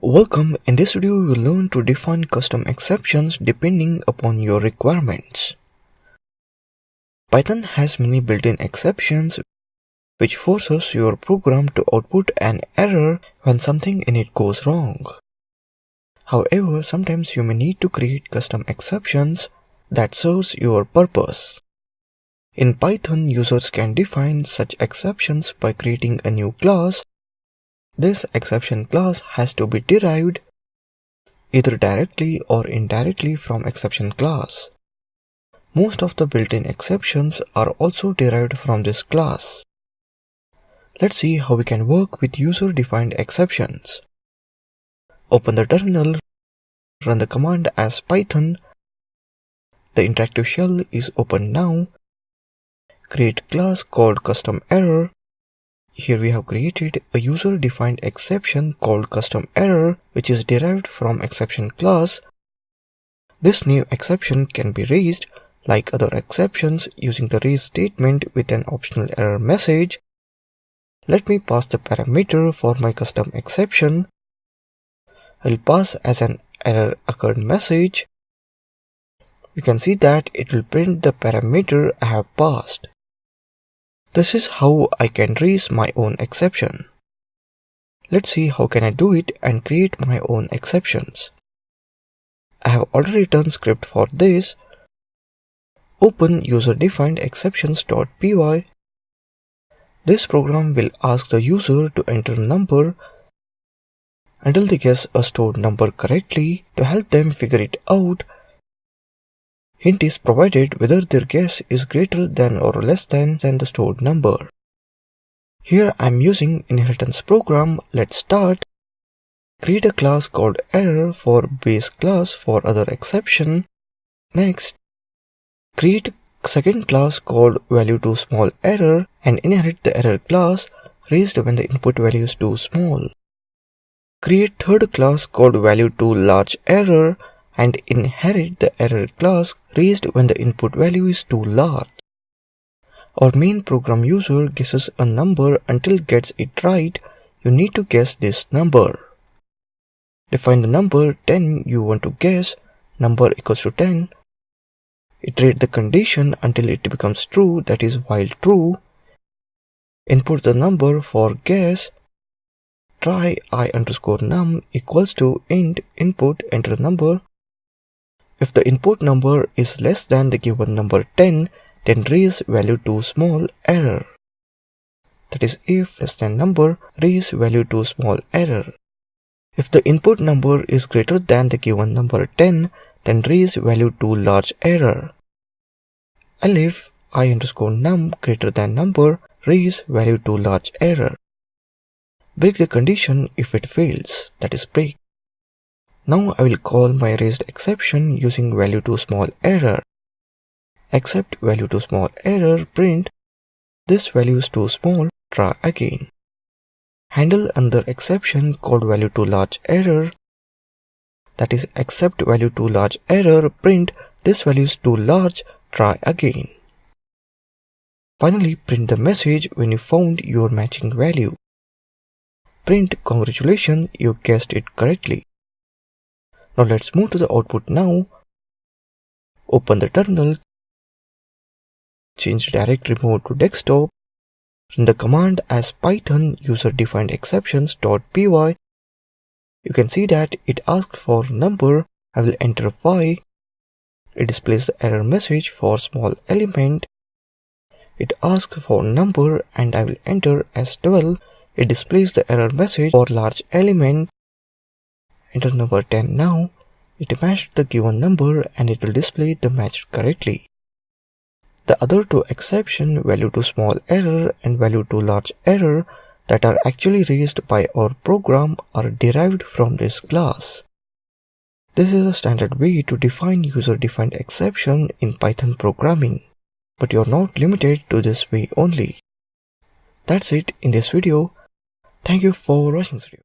Welcome. In this video, you will learn to define custom exceptions depending upon your requirements. Python has many built-in exceptions which forces your program to output an error when something in it goes wrong. However, sometimes you may need to create custom exceptions that serves your purpose. In Python, users can define such exceptions by creating a new class. This exception class has to be derived either directly or indirectly from exception class. Most of the built-in exceptions are also derived from this class. Let's see how we can work with user-defined exceptions. Open the terminal, run the command as Python. The interactive shell is open now. Create class called custom_error. Here we have created a user-defined exception called custom_error, which is derived from exception class. This new exception can be raised like other exceptions using the raise statement with an optional error message. Let me pass the parameter for my custom exception. I'll pass as an error occurred message. You can see that it will print the parameter I have passed. This is how I can raise my own exception. Let's see how can I do it and create my own exceptions. I have already written script for this. Open user-defined exceptions.py. This program will ask the user to enter a number until they guess a stored number correctly. To help them figure it out, hint is provided whether their guess is greater than or less than the stored number. Here I am using inheritance program. Let's start. Create a class called error for base class for other exception. Next, create a second class called value_error and inherit the error class raised when the input value is too small. Create third class called value_error and inherit the error class raised when the input value is too large. Our main program user guesses a number until gets it right. You need to guess this number. Define the number 10 you want to guess, number equals to 10. Iterate the condition until it becomes true, that is while true. Input the number for guess. Try I_num equals to int input, enter a number. If the input number is less than the given number 10, then raise value too small error. That is, if less than number, raise value too small error. If the input number is greater than the given number 10, then raise value too large error. Elif I_num greater than number, raise value too large error. Break the condition if it fails, that is break. Now I will call my raised exception using value too small error. Accept value too small error, print this value is too small, try again. Handle another exception called value too large error. That is, accept value too large error, print this value is too large, try again. Finally, print the message when you found your matching value. Print congratulations, you guessed it correctly. Now let's move to the output now. Open the terminal. Change directory mode to desktop. Run the command as Python user-defined exceptions.py. You can see that it asks for number. I will enter 5. It displays the error message for small element. It asks for number and I will enter as 12. It displays the error message for large element. Enter number 10 now. It matched the given number and it will display the matched correctly. The other two exceptions, value too small error and value too large error, that are actually raised by our program are derived from this class. This is a standard way to define user-defined exception in Python programming, but you are not limited to this way only. That's it in this video. Thank you for watching this video.